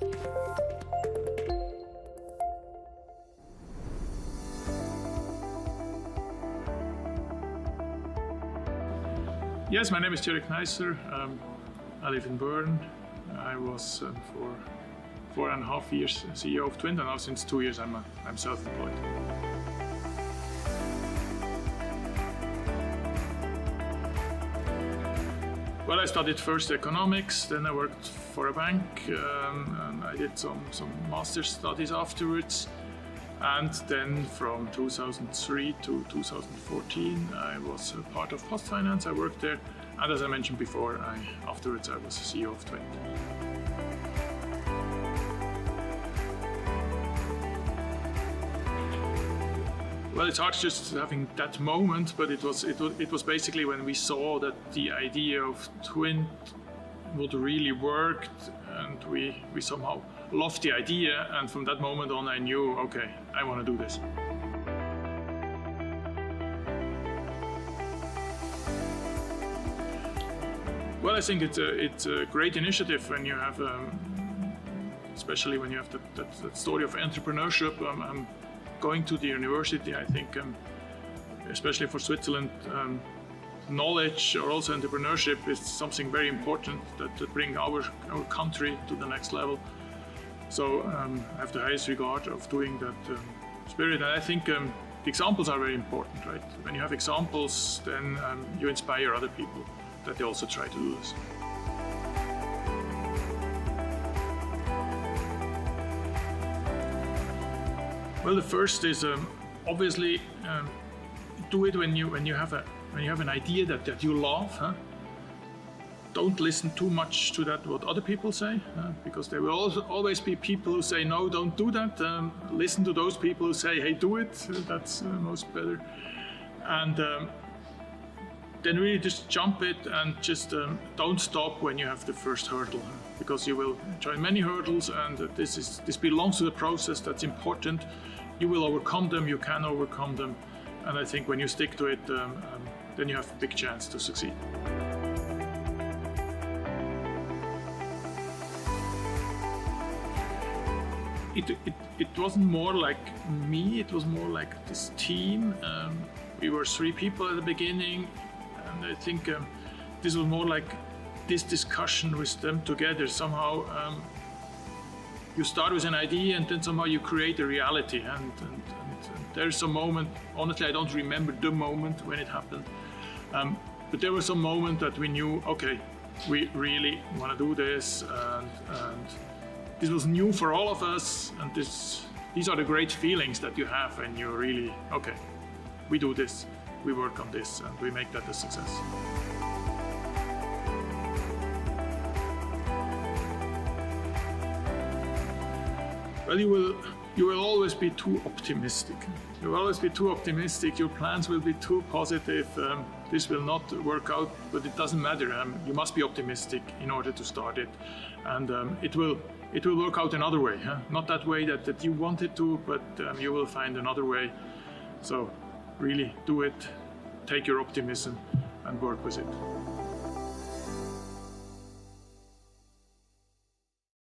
Yes, my name is Thierry Kneissler. I live in Bern. I was for 4.5 years CEO of TWINT, and now since 2 years I'm self-employed. Well, I studied first economics, then I worked for a bank, and I did some master's studies afterwards. And then from 2003 to 2014, I was a part of Post Finance. I worked there, and as I mentioned before, afterwards I was CEO of TWINT. Well, it's hard just having that moment, but it was basically when we saw that the idea of TWINT would really work, and we somehow loved the idea, and from that moment on I knew, okay, I want to do this. Well, I think it's a great initiative when you have, especially when you have that story of entrepreneurship. Going to the university, I think, especially for Switzerland, knowledge or also entrepreneurship is something very important that bring our country to the next level. So I have the highest regard of doing that spirit, and I think the examples are very important, right? When you have examples, then you inspire other people that they also try to do this. Well, the first is obviously do it when you have an idea that you love. Don't listen too much to what other people say, because there will always be people who say no, don't do that. Listen to those people who say, hey, do it. That's most better. And then really just jump it, and just don't stop when you have the first hurdle, because you will join many hurdles, and this belongs to the process. That's important. You will overcome them. You can overcome them, and I think when you stick to it, then you have a big chance to succeed. It wasn't more like me, it was more like this team. We were 3 people at the beginning, and I think this was more like this discussion with them together. Somehow you start with an idea, and then somehow you create a reality. And there's a moment, honestly I don't remember the moment when it happened, but there was a moment that we knew, okay, we really want to do this, and this was new for all of us, and these are the great feelings that you have when you really, okay, we do this, we work on this, and we make that a success. Well, you will always be too optimistic. You will always be too optimistic. Your plans will be too positive. This will not work out, but it doesn't matter. You must be optimistic in order to start it, and it will work out another way. Not that way that you want it to, but you will find another way. So really do it. Take your optimism and work with it.